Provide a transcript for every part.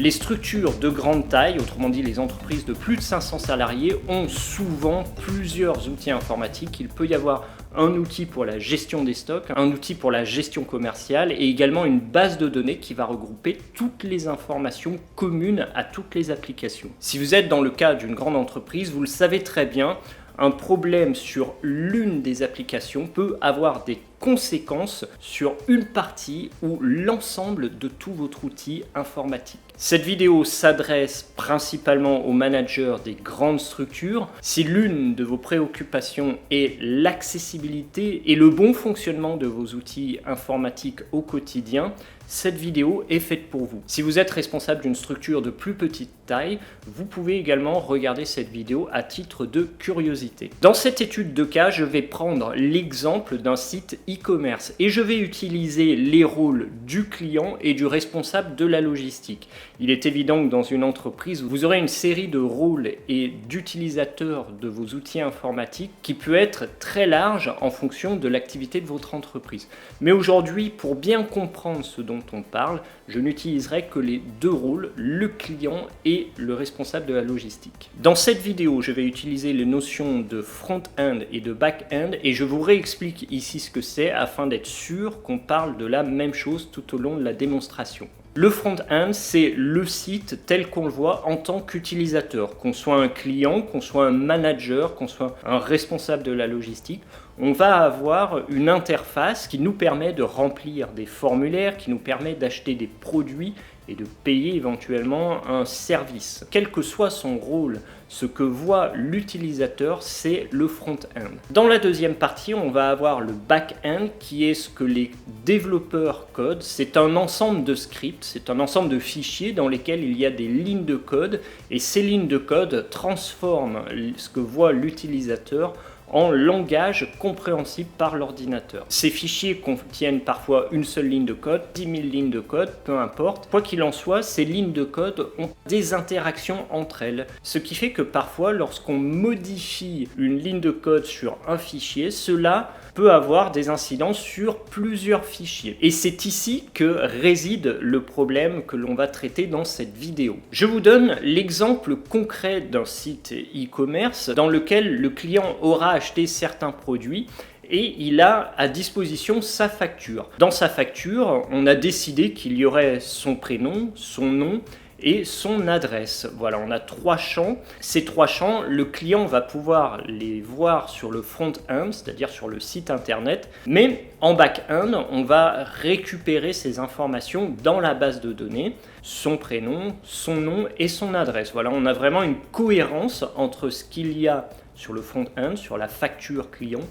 Les structures de grande taille, autrement dit les entreprises de plus de 500 salariés, ont souvent plusieurs outils informatiques. Il peut y avoir un outil pour la gestion des stocks, un outil pour la gestion commerciale et également une base de données qui va regrouper toutes les informations communes à toutes les applications. Si vous êtes dans le cas d'une grande entreprise, vous le savez très bien, un problème sur l'une des applications peut avoir des conséquences sur une partie ou l'ensemble de tout votre outil informatique. Cette vidéo s'adresse principalement aux managers des grandes structures. Si l'une de vos préoccupations est l'accessibilité et le bon fonctionnement de vos outils informatiques au quotidien, cette vidéo est faite pour vous. Si vous êtes responsable d'une structure de plus petite taille, vous pouvez également regarder cette vidéo à titre de curiosité. Dans cette étude de cas, je vais prendre l'exemple d'un site e-commerce et je vais utiliser les rôles du client et du responsable de la logistique. Il est évident que dans une entreprise, vous aurez une série de rôles et d'utilisateurs de vos outils informatiques qui peut être très large en fonction de l'activité de votre entreprise. Mais aujourd'hui, pour bien comprendre ce dont on parle, je n'utiliserai que les deux rôles, le client et le responsable de la logistique. Dans cette vidéo, je vais utiliser les notions de front-end et de back-end et je vous réexplique ici ce que c'est afin d'être sûr qu'on parle de la même chose tout au long de la démonstration. Le front-end, c'est le site tel qu'on le voit en tant qu'utilisateur, qu'on soit un client, qu'on soit un manager, qu'on soit un responsable de la logistique. On va avoir une interface qui nous permet de remplir des formulaires, qui nous permet d'acheter des produits et de payer éventuellement un service. Quel que soit son rôle, ce que voit l'utilisateur, c'est le front-end. Dans la deuxième partie, on va avoir le back-end qui est ce que les développeurs codent. C'est un ensemble de scripts, c'est un ensemble de fichiers dans lesquels il y a des lignes de code et ces lignes de code transforment ce que voit l'utilisateur en langage compréhensible par l'ordinateur. Ces fichiers contiennent parfois une seule ligne de code, 10 000 lignes de code, peu importe. Quoi qu'il en soit, ces lignes de code ont des interactions entre elles, ce qui fait que parfois, lorsqu'on modifie une ligne de code sur un fichier, cela peut avoir des incidences sur plusieurs fichiers. Et c'est ici que réside le problème que l'on va traiter dans cette vidéo. Je vous donne l'exemple concret d'un site e-commerce dans lequel le client aura acheté certains produits et il a à disposition sa facture. Dans sa facture, on a décidé qu'il y aurait son prénom, son nom et son adresse. Voilà, on a trois champs. Ces trois champs, le client va pouvoir les voir sur le front-end, c'est-à-dire sur le site internet, mais en back-end, on va récupérer ces informations dans la base de données, son prénom, son nom et son adresse. Voilà, on a vraiment une cohérence entre ce qu'il y a sur le front-end, sur la facture client,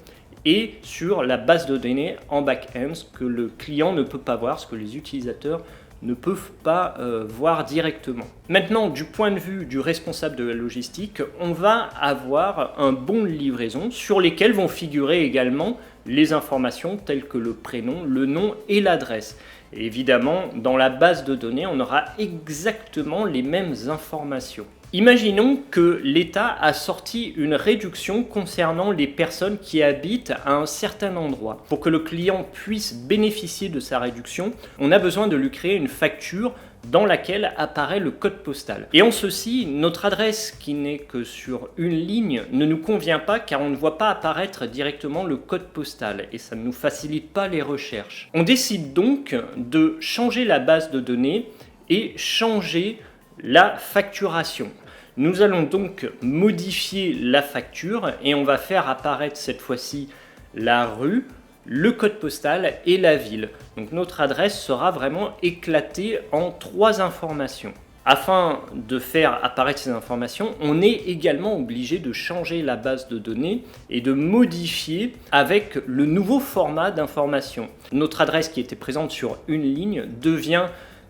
et sur la base de données en back-end, ce que le client ne peut pas voir, ce que les utilisateurs ne peuvent pas voir directement. Maintenant, du point de vue du responsable de la logistique, on va avoir un bon de livraison sur lesquels vont figurer également les informations telles que le prénom, le nom et l'adresse. Et évidemment, dans la base de données, on aura exactement les mêmes informations. Imaginons que l'État a sorti une réduction concernant les personnes qui habitent à un certain endroit. Pour que le client puisse bénéficier de sa réduction, on a besoin de lui créer une facture dans laquelle apparaît le code postal. Et en ceci, notre adresse qui n'est que sur une ligne ne nous convient pas car on ne voit pas apparaître directement le code postal et ça ne nous facilite pas les recherches. On décide donc de changer la base de données et changer la facturation. Nous allons donc modifier la facture et on va faire apparaître cette fois-ci la rue, le code postal et la ville. Donc notre adresse sera vraiment éclatée en trois informations. Afin de faire apparaître ces informations, on est également obligé de changer la base de données et de modifier avec le nouveau format d'information. Notre adresse qui était présente sur une ligne devient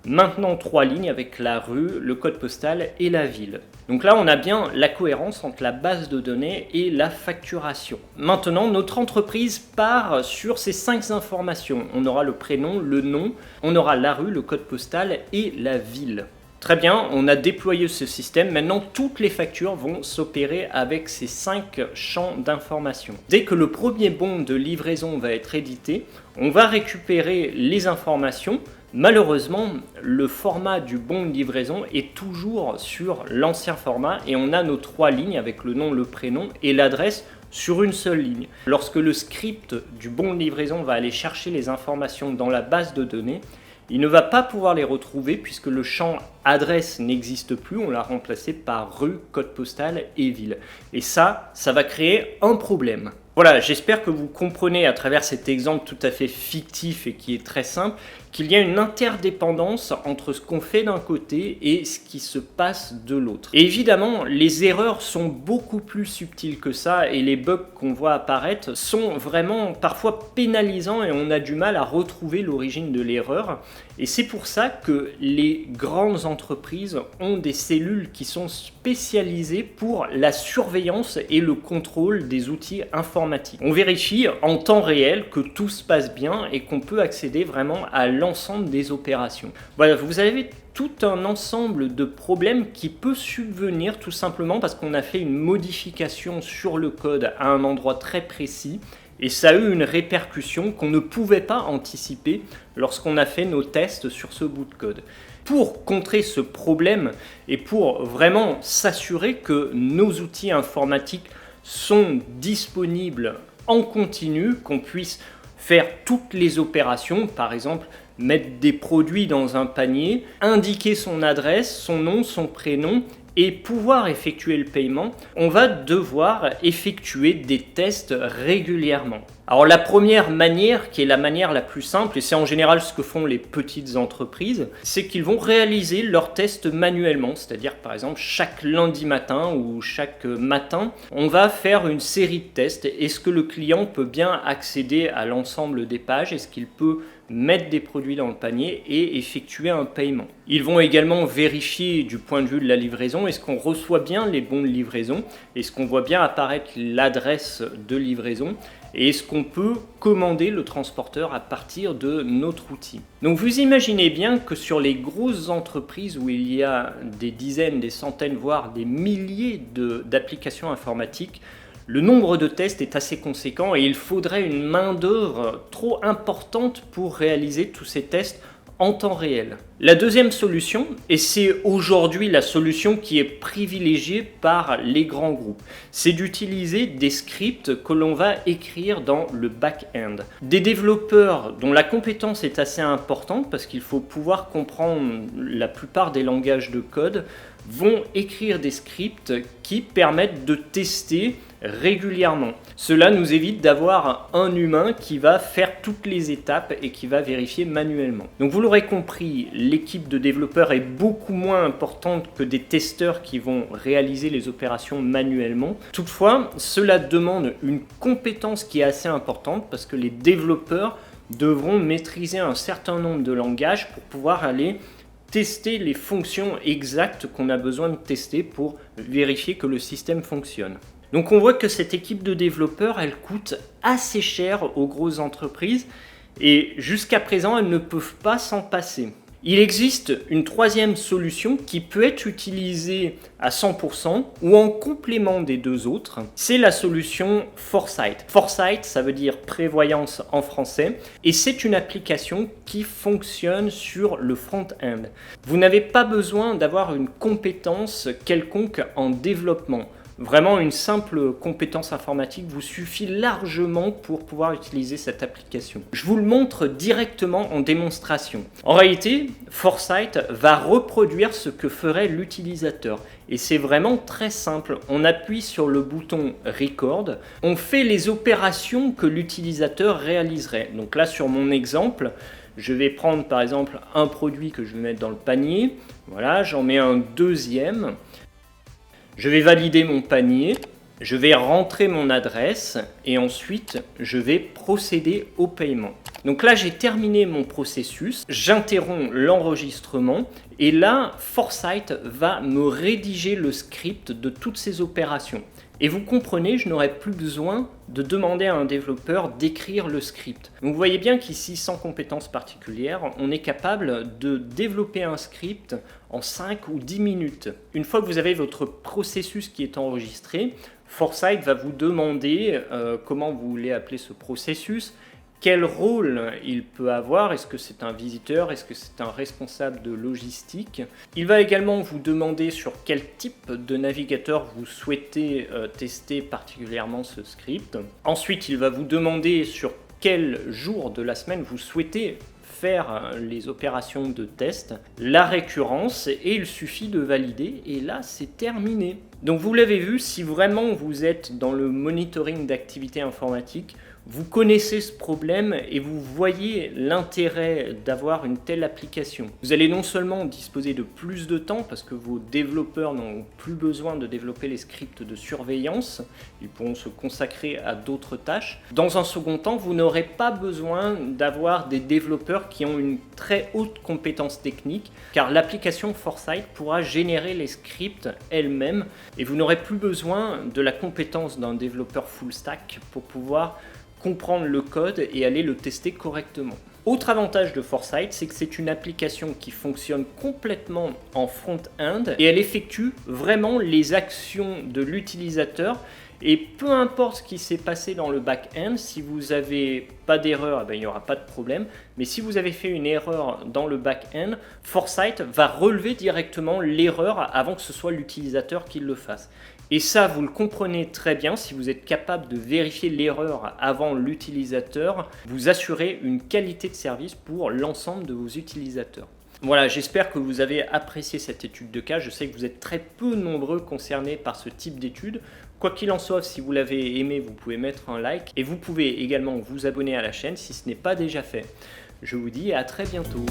maintenant trois lignes avec la rue, le code postal et la ville. Donc là, on a bien la cohérence entre la base de données et la facturation. Maintenant, notre entreprise part sur ces 5 informations. On aura le prénom, le nom, on aura la rue, le code postal et la ville. Très bien, on a déployé ce système. Maintenant, toutes les factures vont s'opérer avec ces 5 champs d'information. Dès que le premier bon de livraison va être édité, on va récupérer les informations Malheureusement, le format du bon de livraison est toujours sur l'ancien format et on a nos 3 lignes avec le nom, le prénom et l'adresse sur une seule ligne. Lorsque le script du bon de livraison va aller chercher les informations dans la base de données, il ne va pas pouvoir les retrouver puisque le champ adresse n'existe plus, on l'a remplacé par rue, code postal et ville. Et ça va créer un problème. Voilà, j'espère que vous comprenez à travers cet exemple tout à fait fictif et qui est très simple, qu'il y a une interdépendance entre ce qu'on fait d'un côté et ce qui se passe de l'autre. Et évidemment, les erreurs sont beaucoup plus subtiles que ça et les bugs qu'on voit apparaître sont vraiment parfois pénalisants et on a du mal à retrouver l'origine de l'erreur. Et c'est pour ça que les grandes entreprises ont des cellules qui sont spécialisées pour la surveillance et le contrôle des outils informatiques. On vérifie en temps réel que tout se passe bien et qu'on peut accéder vraiment à l'ensemble des opérations. Voilà, vous avez tout un ensemble de problèmes qui peut subvenir tout simplement parce qu'on a fait une modification sur le code à un endroit très précis. Et ça a eu une répercussion qu'on ne pouvait pas anticiper lorsqu'on a fait nos tests sur ce bout de code. Pour contrer ce problème et pour vraiment s'assurer que nos outils informatiques sont disponibles en continu, qu'on puisse faire toutes les opérations, par exemple mettre des produits dans un panier, indiquer son adresse, son nom, son prénom, et pouvoir effectuer le paiement, on va devoir effectuer des tests régulièrement. Alors la première manière, qui est la manière la plus simple, et c'est en général ce que font les petites entreprises, c'est qu'ils vont réaliser leurs tests manuellement, c'est-à-dire par exemple chaque lundi matin ou chaque matin, on va faire une série de tests. Est-ce que le client peut bien accéder à l'ensemble des pages? Est-ce qu'il peut mettre des produits dans le panier et effectuer un paiement? Ils vont également vérifier du point de vue de la livraison, est-ce qu'on reçoit bien les bons de livraison? Est-ce qu'on voit bien apparaître l'adresse de livraison? Et est-ce qu'on peut commander le transporteur à partir de notre outil? Donc vous imaginez bien que sur les grosses entreprises où il y a des dizaines, des centaines, voire des milliers d'applications informatiques, le nombre de tests est assez conséquent et il faudrait une main-d'œuvre trop importante pour réaliser tous ces tests en temps réel. La deuxième solution, et c'est aujourd'hui la solution qui est privilégiée par les grands groupes, c'est d'utiliser des scripts que l'on va écrire dans le back-end. Des développeurs dont la compétence est assez importante parce qu'il faut pouvoir comprendre la plupart des langages de code vont écrire des scripts qui permettent de tester régulièrement. Cela nous évite d'avoir un humain qui va faire toutes les étapes et qui va vérifier manuellement. Donc vous l'aurez compris, l'équipe de développeurs est beaucoup moins importante que des testeurs qui vont réaliser les opérations manuellement. Toutefois, cela demande une compétence qui est assez importante parce que les développeurs devront maîtriser un certain nombre de langages pour pouvoir aller tester les fonctions exactes qu'on a besoin de tester pour vérifier que le système fonctionne. Donc on voit que cette équipe de développeurs, elle coûte assez cher aux grosses entreprises et jusqu'à présent, elles ne peuvent pas s'en passer. Il existe une troisième solution qui peut être utilisée à 100% ou en complément des deux autres. C'est la solution Foresight. Foresight, ça veut dire prévoyance en français et c'est une application qui fonctionne sur le front-end. Vous n'avez pas besoin d'avoir une compétence quelconque en développement. Vraiment, une simple compétence informatique vous suffit largement pour pouvoir utiliser cette application. Je vous le montre directement en démonstration. En réalité, Foresight va reproduire ce que ferait l'utilisateur. Et c'est vraiment très simple. On appuie sur le bouton Record. On fait les opérations que l'utilisateur réaliserait. Donc là, sur mon exemple, je vais prendre par exemple un produit que je vais mettre dans le panier. Voilà, j'en mets un deuxième. Je vais valider mon panier, je vais rentrer mon adresse et ensuite je vais procéder au paiement. Donc là j'ai terminé mon processus, j'interromps l'enregistrement et là Foresight va me rédiger le script de toutes ces opérations. Et vous comprenez, je n'aurai plus besoin de demander à un développeur d'écrire le script. Donc vous voyez bien qu'ici, sans compétences particulières, on est capable de développer un script en 5 ou 10 minutes. Une fois que vous avez votre processus qui est enregistré, Foresight va vous demander comment vous voulez appeler ce processus, Quel rôle il peut avoir? Est-ce que c'est un visiteur? Est-ce que c'est un responsable de logistique? Il va également vous demander sur quel type de navigateur vous souhaitez tester particulièrement ce script. Ensuite, il va vous demander sur quel jour de la semaine vous souhaitez faire les opérations de test, la récurrence, et il suffit de valider et là c'est terminé. Donc vous l'avez vu, si vraiment vous êtes dans le monitoring d'activité informatique, vous connaissez ce problème et vous voyez l'intérêt d'avoir une telle application. Vous allez non seulement disposer de plus de temps parce que vos développeurs n'ont plus besoin de développer les scripts de surveillance, ils pourront se consacrer à d'autres tâches. Dans un second temps, vous n'aurez pas besoin d'avoir des développeurs qui ont une très haute compétence technique car l'application Foresight pourra générer les scripts elle-même et vous n'aurez plus besoin de la compétence d'un développeur full stack pour pouvoir comprendre le code et aller le tester correctement. Autre avantage de Foresight, c'est que c'est une application qui fonctionne complètement en front-end et elle effectue vraiment les actions de l'utilisateur. Et peu importe ce qui s'est passé dans le back-end, si vous n'avez pas d'erreur, il n'y aura pas de problème. Mais si vous avez fait une erreur dans le back-end, Foresight va relever directement l'erreur avant que ce soit l'utilisateur qui le fasse. Et ça, vous le comprenez très bien, si vous êtes capable de vérifier l'erreur avant l'utilisateur, vous assurez une qualité de service pour l'ensemble de vos utilisateurs. Voilà, j'espère que vous avez apprécié cette étude de cas. Je sais que vous êtes très peu nombreux concernés par ce type d'étude. Quoi qu'il en soit, si vous l'avez aimé, vous pouvez mettre un like et vous pouvez également vous abonner à la chaîne si ce n'est pas déjà fait. Je vous dis à très bientôt.